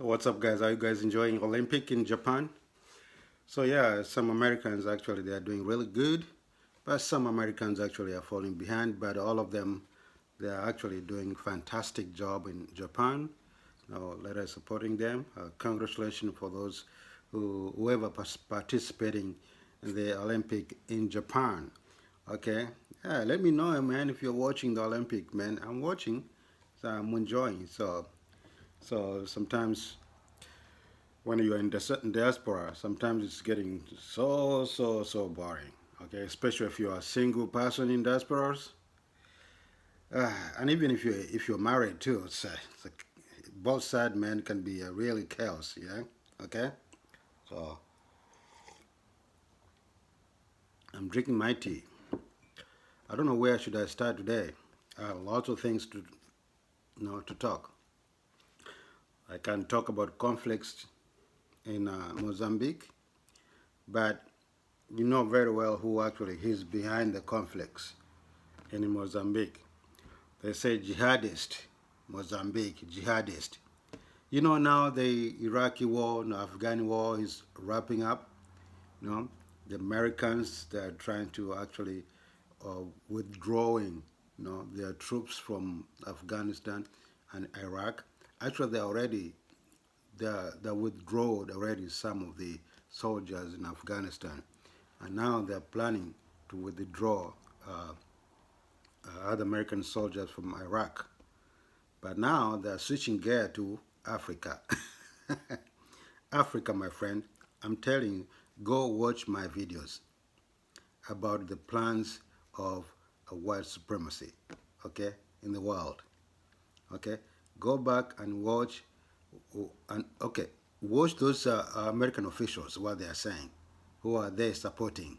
What's up, guys? Are you guys enjoying Olympic in Japan? So yeah, some Americans actually they are doing really good, but some Americans actually are falling behind. But all of them, they are actually doing fantastic job in Japan. Now let us supporting them. Congratulations for those whoever participating in the Olympic in Japan. Okay, yeah. Let me know, man, if you're watching the Olympic, man. I'm watching, so I'm enjoying. So sometimes when you're in the certain diaspora, sometimes it's getting so boring. Okay, especially if you're a single person in diasporas, and even if you're married too, it's both side men can be a really chaos. Yeah. Okay. So I'm drinking my tea. I don't know where should I start today. I have lots of things to talk. I can talk about conflicts in Mozambique, but you know very well who actually is behind the conflicts in Mozambique. They say jihadist, Mozambique, jihadist. You know now the Iraqi war, the Afghani war is wrapping up. You know, the Americans they are trying to actually withdrawing, their troops from Afghanistan and Iraq. Actually, they withdrawed already some of the soldiers in Afghanistan, and now they're planning to withdraw uh, other American soldiers from Iraq. But now they're switching gear to Africa. Africa, my friend, I'm telling you, go watch my videos about the plans of a white supremacy, okay, in the world. Okay, go back and watch, and okay, watch those American officials what they are saying, who are they supporting,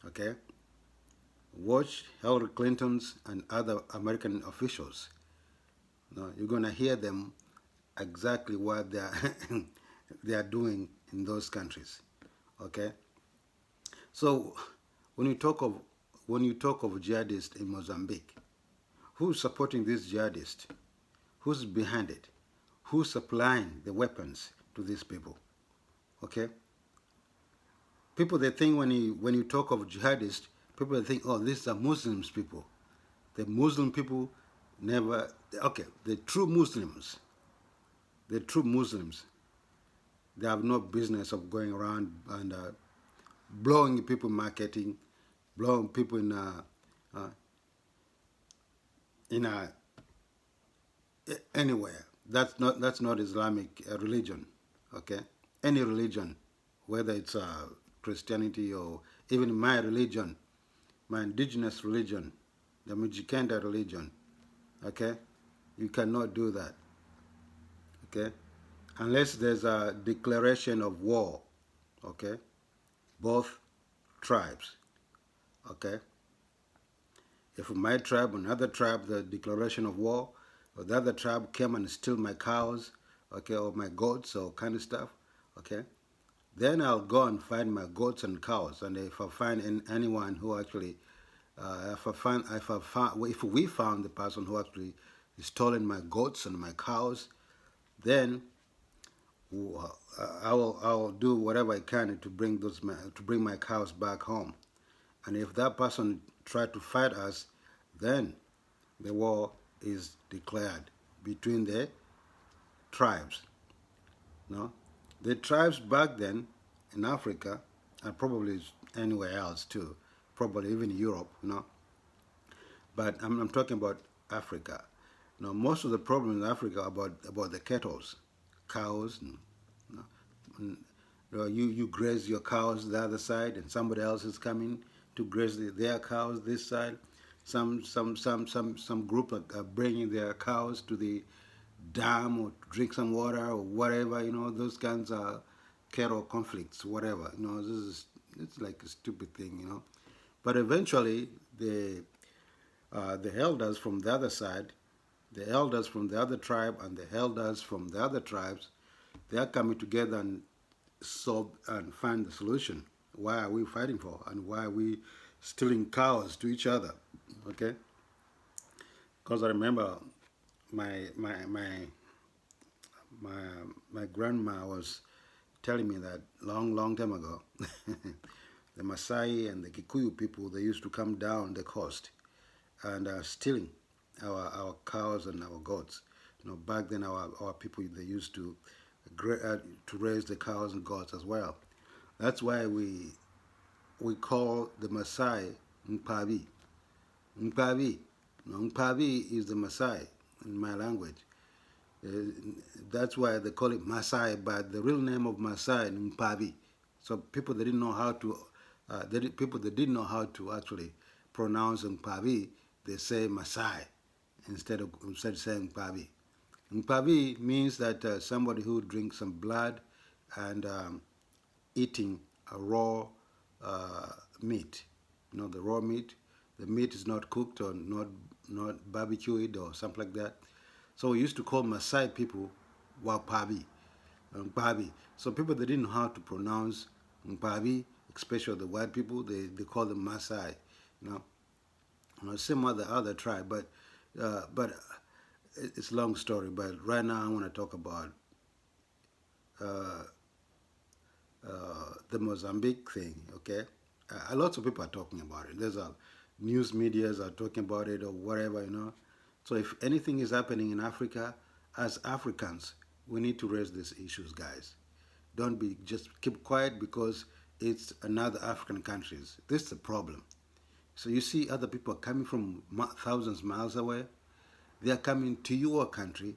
okay? Watch Hillary Clinton's and other American officials. No, you're gonna hear them exactly what they are they are doing in those countries. Okay, so when you talk of when you talk of jihadists in Mozambique, who's supporting this jihadist? Who's behind it? Who's supplying the weapons to these people? Okay, people they think when you talk of jihadists, people they think, oh, these are Muslims people. The Muslim people never okay. The true Muslims, they have no business of going around and blowing people marketing, blowing people uh, in anywhere. That's not Islamic religion. Okay, any religion, whether it's Christianity or even my religion, my indigenous religion, the Mijikenda religion. Okay, you cannot do that. Okay, unless there's a declaration of war. Okay, both tribes. Okay, if my tribe and another tribe, the declaration of war, or the other tribe came and steal my cows, okay, or my goats or kind of stuff, okay, then I'll go and find my goats and cows. And if I find anyone who actually, if we found the person who actually stolen my goats and my cows, then I will do whatever I can to bring my cows back home. And if that person tried to fight us, then the war is declared between the tribes. No, the tribes back then in Africa, and probably anywhere else too, probably even Europe. But I'm talking about Africa. Most of the problems in Africa are about the kettles, cows, you know, and, you graze your cows the other side, and somebody else is coming to graze their cows this side. Some group are bringing their cows to the dam or drink some water or whatever. Those kinds of cattle conflicts, whatever. This is it's like a stupid thing. But eventually, the elders from the other side, the elders from the other tribe, and the elders from the other tribes, they are coming together and solve and find the solution. Why are we fighting for, and why are we stealing cows to each other? Okay, because I remember my my my my my grandma was telling me that long time ago, the Maasai and the Kikuyu people, they used to come down the coast and stealing our cows and our goats. Back then our people, they used to raise the cows and goats as well. That's why we call the Maasai Mpavi. Mpavi. Mpavi is the Maasai in my language. Uh, that's why they call it Maasai, but the real name of Maasai is Mpavi. So people that didn't know how to, people that didn't know how to actually pronounce Mpavi, they say Maasai instead of saying Mpavi. Mpavi means that somebody who drinks some blood and eating a raw meat. The raw meat. The meat is not cooked or not barbecued or something like that. So we used to call Maasai people Wapabi, Mpavi. So people that didn't know how to pronounce Mpavi, especially the white people, they call them Maasai. You know, same other tribe, but it's a long story. But right now I want to talk about uh, the Mozambique thing. Okay, lots of people are talking about it. There's a news medias are talking about it or whatever. So if anything is happening in Africa, as Africans, we need to raise these issues, guys. Don't be just keep quiet because it's another African countries. This is the problem. So you see, other people are coming from thousands of miles away. They are coming to your country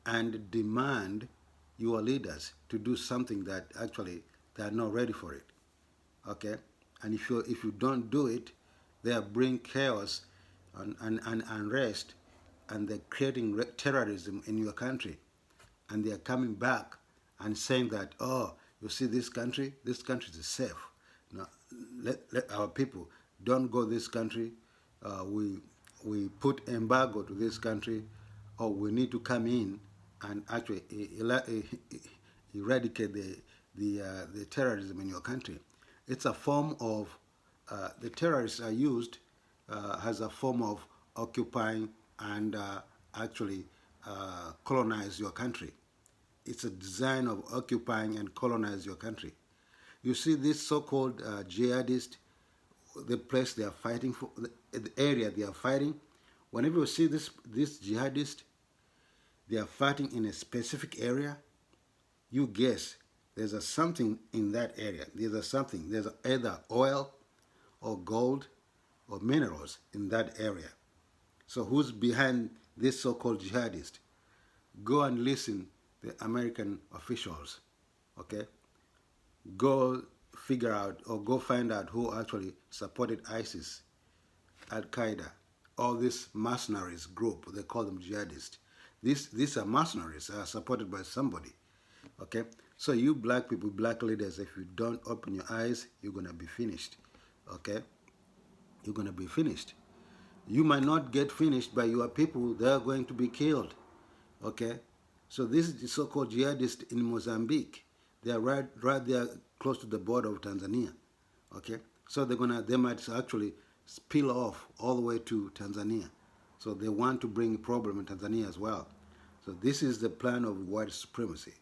and demand your leaders to do something that actually they are not ready for it. Okay, and if you don't do it, they bring chaos and unrest, and they're creating terrorism in your country, and they are coming back and saying that, oh, you see, this country is safe. Now, let our people don't go this country. We put embargo to this country, or we need to come in and actually eradicate the terrorism in your country. It's a form of the terrorists are used as a form of occupying and actually colonize your country. It's a design of occupying and colonize your country. You see, this so-called jihadist, the place they are fighting for, the area they are fighting. Whenever you see this jihadist, they are fighting in a specific area. You guess there's a something in that area. There's a something. There's either oil or gold or minerals in that area. So who's behind this so-called jihadist? Go and listen to the American officials. Okay, go figure out or go find out who actually supported ISIS, Al Qaeda, all these mercenaries group. They call them jihadists. These are mercenaries supported by somebody. Okay, so you black people, black leaders, if you don't open your eyes, you're gonna be finished. Okay, you're gonna be finished. You might not get finished by your people; they are going to be killed. Okay, so this is the so-called jihadists in Mozambique. They are right there close to the border of Tanzania. Okay, so they might actually spill off all the way to Tanzania. So they want to bring a problem in Tanzania as well. So this is the plan of white supremacy.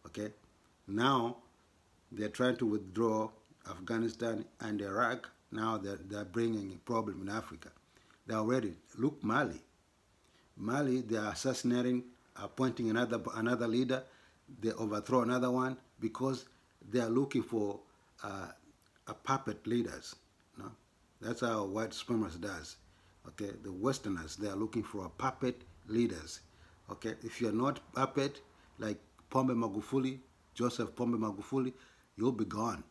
Okay, now they're trying to withdraw Afghanistan and Iraq. Now they're bringing a problem in Africa. They already look Mali. Mali, they are assassinating, appointing another leader. They overthrow another one because they are looking for a puppet leaders. No? That's how white supremacy does. Okay, the Westerners, they are looking for a puppet leaders. Okay, if you're not puppet like Pombe Magufuli, Joseph Pombe Magufuli, you'll be gone.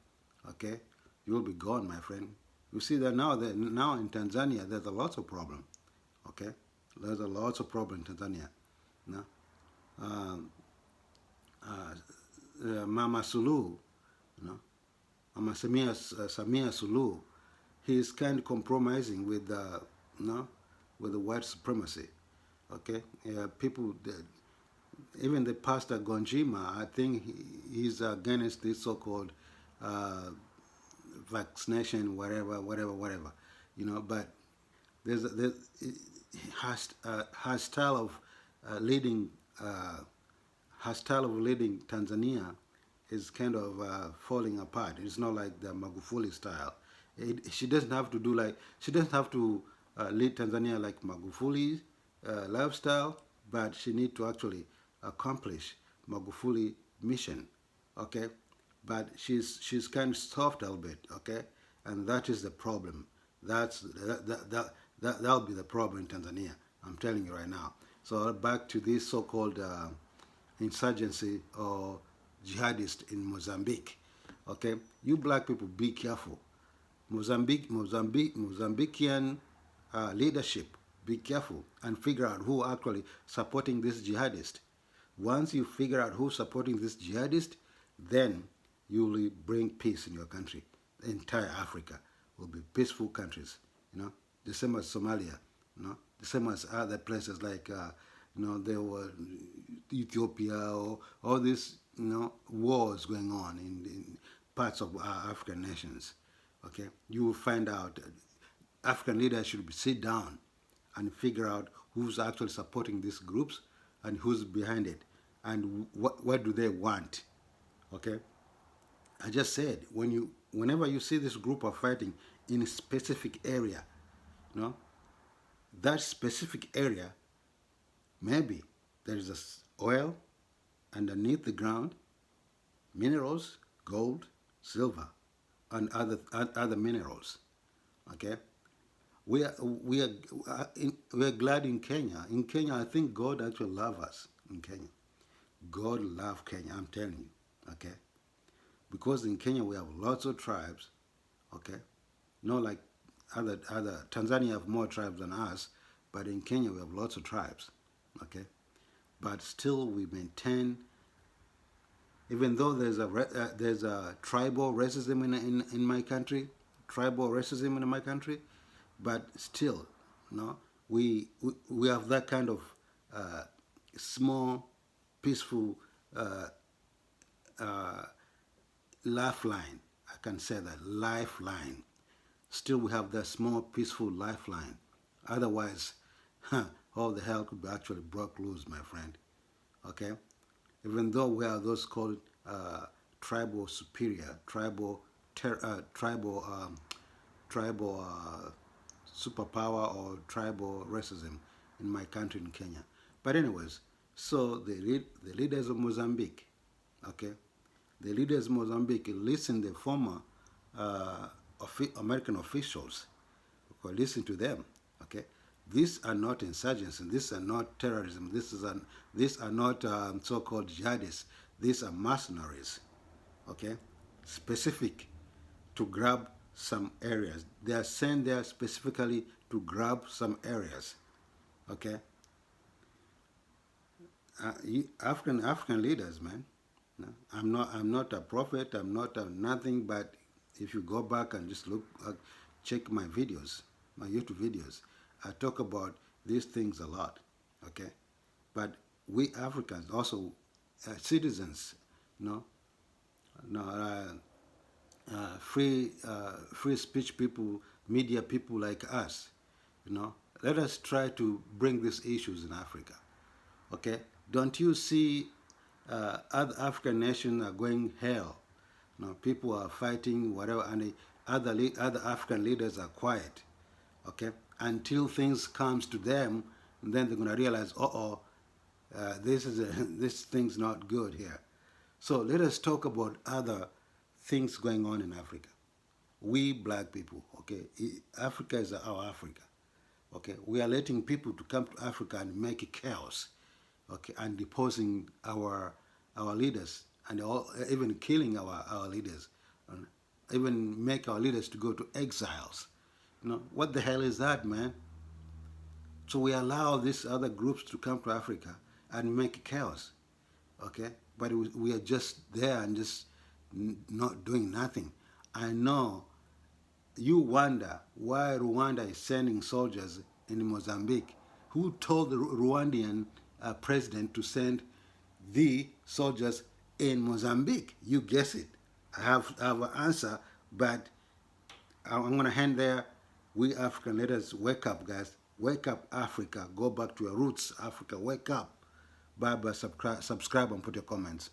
Okay, you'll be gone, my friend. You see that now in Tanzania, there's a lots of problem. Okay, there's a lots of problem in Tanzania. No? Um, Mama Suluhu, you know, Mama Samia Suluhu, he is kind of compromising with with the white supremacy. Okay, people, even the pastor Gonjima, I think he's against this so-called uh, vaccination, whatever. But there's has style of leading her style of leading Tanzania is kind of falling apart. It's not like the Magufuli style. She doesn't have to do like she doesn't have to lead Tanzania like Magufuli lifestyle, but she need to actually accomplish Magufuli mission. Okay, but she's kind of soft a little bit. Okay, and that is the problem. That'll be the problem in Tanzania. I'm telling you right now. So back to this so-called insurgency or jihadist in Mozambique. Okay, you black people, be careful. Mozambican leadership, be careful and figure out who actually supporting this jihadist. Once you figure out who's supporting this jihadist, then you will bring peace in your country. The entire Africa will be peaceful countries. You know, the same as Somalia. You know, the same as other places like there were Ethiopia or all these wars going on in parts of our African nations. Okay, you will find out African leaders should sit down and figure out who's actually supporting these groups and who's behind it and what do they want. Okay, I just said whenever you see this group of fighting in a specific area, you know, that specific area, maybe there is oil underneath the ground, minerals, gold, silver, and other minerals. Okay, we are glad in Kenya. In Kenya, I think God actually loves us in Kenya. God loves Kenya. I'm telling you. Okay, because in Kenya we have lots of tribes. Okay, not like other Tanzania have more tribes than us, but in Kenya we have lots of tribes. Okay, but still we maintain, even though there's a tribal racism in my country, but still, we have that kind of small, peaceful lifeline. I can say that lifeline. Still, we have that small, peaceful lifeline. Otherwise, all the hell could be actually broke loose, my friend. Okay, even though we are those called tribal superior, tribal superpower or tribal racism in my country in Kenya. But anyways, so the leaders of Mozambique, okay, the leaders of Mozambique listen to the former American officials, okay, listen to them, okay. These are not insurgents, and these are not terrorism. These are not so-called jihadists. These are mercenaries, okay, specific to grab some areas. They are sent there specifically to grab some areas, okay. African leaders, man. No, I'm not a prophet. I'm not a nothing. But if you go back and just look, check my videos, my YouTube videos, I talk about these things a lot. Okay, but we Africans also citizens, you know, no, free speech people, media people like us, you know. Let us try to bring these issues in Africa. Okay, don't you see other African nations are going hell? You know, people are fighting whatever, and the other African leaders are quiet. Okay, until things comes to them, and then they're gonna realize, this thing's not good here. So let us talk about other things going on in Africa. We black people, okay, Africa is our Africa. Okay, we are letting people to come to Africa and make chaos, okay, and deposing our leaders, and even killing our leaders, and even make our leaders to go to exiles. You know, what the hell is that, man? So we allow these other groups to come to Africa and make chaos, okay? But we are just there and just not doing nothing. I know you wonder why Rwanda is sending soldiers in Mozambique. Who told the Rwandan president to send the soldiers in Mozambique? You guess it. I have an answer, but I'm going to hand there. We African, let us wake up, guys. Wake up, Africa. Go back to your roots, Africa. Wake up. Bye bye. Subscribe and put your comments.